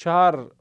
4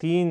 3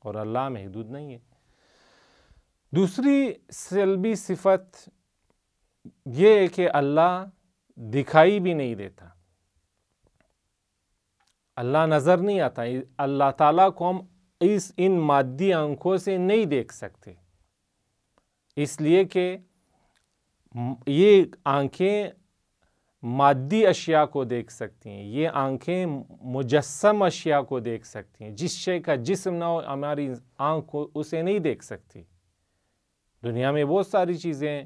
اور اللہ محدود نہیں ہے۔ دوسری سلبی صفت یہ ہے کہ اللہ دکھائی بھی نہیں دیتا، اللہ نظر نہیں آتا۔ اللہ تعالیٰ کو ہم ان مادی آنکھوں سے نہیں دیکھ سکتے، اس لیے کہ یہ آنکھیں مادی اشیاء کو دیکھ سکتی ہیں، یہ آنکھیں مجسم اشیاء کو دیکھ سکتی ہیں۔ جس شے کا جسم نہ ہو ہماری آنکھ اسے نہیں دیکھ سکتی۔ دنیا میں بہت ساری چیزیں ہیں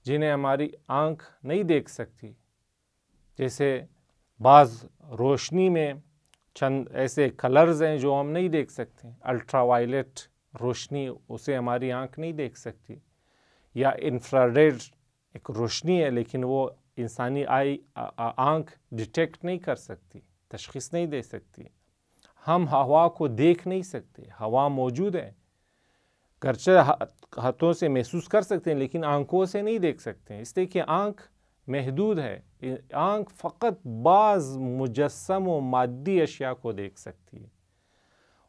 جنہیں ہماری آنکھ نہیں دیکھ سکتی، جیسے بعض روشنی میں چند ایسے کلرز ہیں جو ہم نہیں دیکھ سکتے، الٹرا وائلٹ روشنی، اسے ہماری آنکھ نہیں دیکھ سکتی، یا انفراریڈ ایک روشنی ہے لیکن وہ انسانی آنکھ ڈیٹیکٹ نہیں کر سکتی، تشخیص نہیں دے سکتی۔ ہم ہوا کو دیکھ نہیں سکتے، ہوا موجود ہے، گرچہ ہاتھوں سے محسوس کر سکتے ہیں لیکن آنکھوں سے نہیں دیکھ سکتے، اس لیے کہ آنکھ محدود ہے۔ آنکھ فقط بعض مجسم و مادی اشیاء کو دیکھ سکتی ہے۔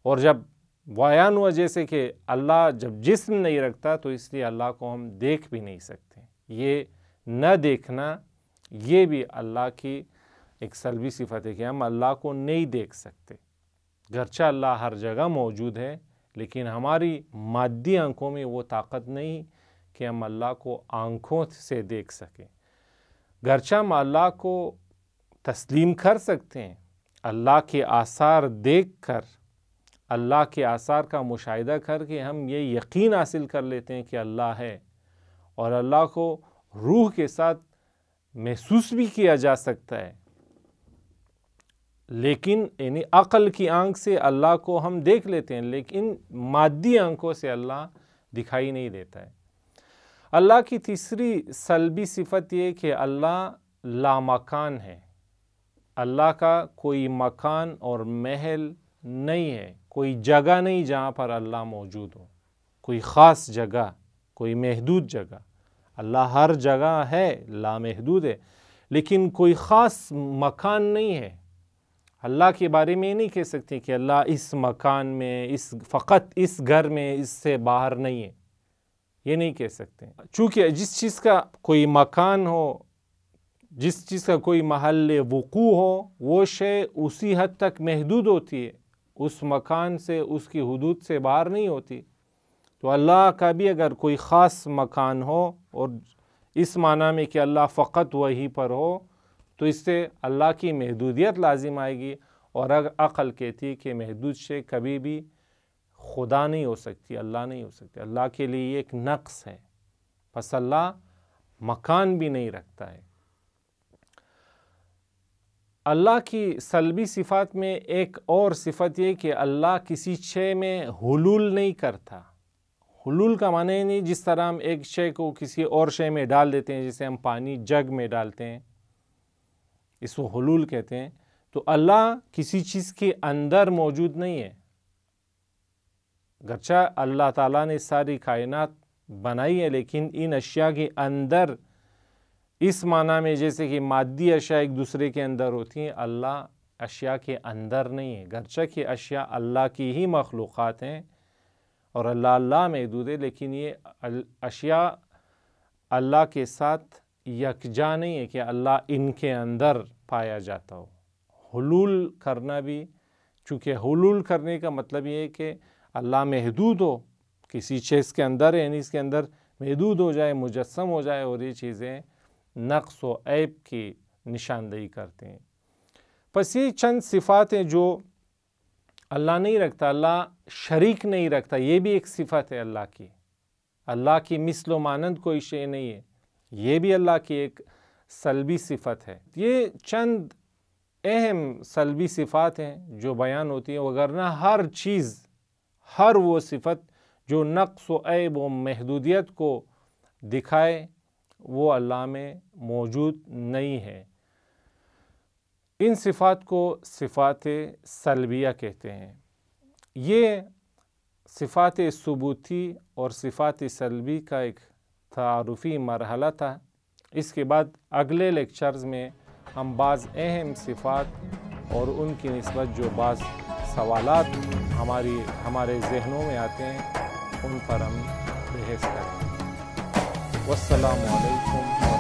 اور جب بیان ہوا جیسے کہ اللہ جب جسم نہیں رکھتا تو اس لیے اللہ کو ہم دیکھ بھی نہیں سکتے۔ یہ نہ دیکھنا یہ بھی اللہ کی ایک سلبی صفت ہے کہ ہم اللہ کو نہیں دیکھ سکتے، گرچہ اللہ ہر جگہ موجود ہے لیکن ہماری مادی آنکھوں میں وہ طاقت نہیں کہ ہم اللہ کو آنکھوں سے دیکھ سکیں۔ گرچہ ہم اللہ کو تسلیم کر سکتے ہیں، اللہ کے آثار دیکھ کر، اللہ کے آثار کا مشاہدہ کر کے ہم یہ یقین حاصل کر لیتے ہیں کہ اللہ ہے، اور اللہ کو روح کے ساتھ محسوس بھی کیا جا سکتا ہے، لیکن یعنی عقل کی آنکھ سے اللہ کو ہم دیکھ لیتے ہیں لیکن مادی آنکھوں سے اللہ دکھائی نہیں دیتا ہے۔ اللہ کی تیسری سلبی صفت یہ کہ اللہ لامکان ہے، اللہ کا کوئی مکان اور محل نہیں ہے، کوئی جگہ نہیں جہاں پر اللہ موجود ہو، کوئی خاص جگہ، کوئی محدود جگہ۔ اللہ ہر جگہ ہے، لامحدود ہے، لیکن کوئی خاص مکان نہیں ہے۔ اللہ کے بارے میں یہ نہیں کہہ سکتے کہ اللہ اس مکان میں، فقط اس گھر میں، اس سے باہر نہیں ہے، یہ نہیں کہہ سکتے۔ چونکہ جس چیز کا کوئی مکان ہو، جس چیز کا کوئی محل وقوع ہو، وہ شے اسی حد تک محدود ہوتی ہے، اس مکان سے، اس کی حدود سے باہر نہیں ہوتی۔ تو اللہ کا بھی اگر کوئی خاص مکان ہو اور اس معنی میں کہ اللہ فقط وہیں پر ہو تو اس سے اللہ کی محدودیت لازم آئے گی، اور عقل کہتی ہے کہ محدود شے کبھی بھی خدا نہیں ہو سکتی، اللہ نہیں ہو سکتی، اللہ کے لیے یہ ایک نقص ہے، پس اللہ مکان بھی نہیں رکھتا ہے۔ اللہ کی سلبی صفات میں ایک اور صفت یہ کہ اللہ کسی شے میں حلول نہیں کرتا۔ حلول کا معنی نہیں جس طرح ہم ایک شے کو کسی اور شے میں ڈال دیتے ہیں، جیسے ہم پانی جگ میں ڈالتے ہیں، اس کو حلول کہتے ہیں۔ تو اللہ کسی چیز کے اندر موجود نہیں ہے، گرچہ اللہ تعالیٰ نے ساری کائنات بنائی ہے لیکن ان اشیاء کے اندر، اس معنی میں جیسے کہ مادی اشیاء ایک دوسرے کے اندر ہوتی ہیں، اللہ اشیاء کے اندر نہیں ہے، گرچہ کہ اشیاء اللہ کی ہی مخلوقات ہیں اور اللہ محدود ہے، لیکن یہ اشیاء اللہ کے ساتھ یکجا نہیں ہے کہ اللہ ان کے اندر پایا جاتا ہو۔ حلول کرنا بھی، چونکہ حلول کرنے کا مطلب یہ ہے کہ اللہ محدود ہو، کسی چیز کے اندر یعنی اس کے اندر محدود ہو جائے، مجسم ہو جائے، اور یہ چیزیں نقص و عیب کی نشاندہی کرتے ہیں۔ پس یہ چند صفات ہیں جو اللہ نہیں رکھتا، اللہ شریک نہیں رکھتا، یہ بھی ایک صفت ہے اللہ کی۔ اللہ کی مثل و مانند کوئی شے نہیں ہے، یہ بھی اللہ کی ایک سلبی صفت ہے۔ یہ چند اہم سلبی صفات ہیں جو بیان ہوتی ہیں، وگرنہ ہر چیز، ہر وہ صفت جو نقص و عیب و محدودیت کو دکھائے وہ اللہ میں موجود نہیں ہے۔ ان صفات کو صفات سلبیہ کہتے ہیں۔ یہ صفات ثبوتی اور صفات سلبی کا ایک تعارفی مرحلہ تھا۔ اس کے بعد اگلے لیکچرز میں ہم بعض اہم صفات اور ان کی نسبت جو بعض سوالات ہمارے ذہنوں میں آتے ہیں ان پر ہم بحث کریں۔ والسلام علیکم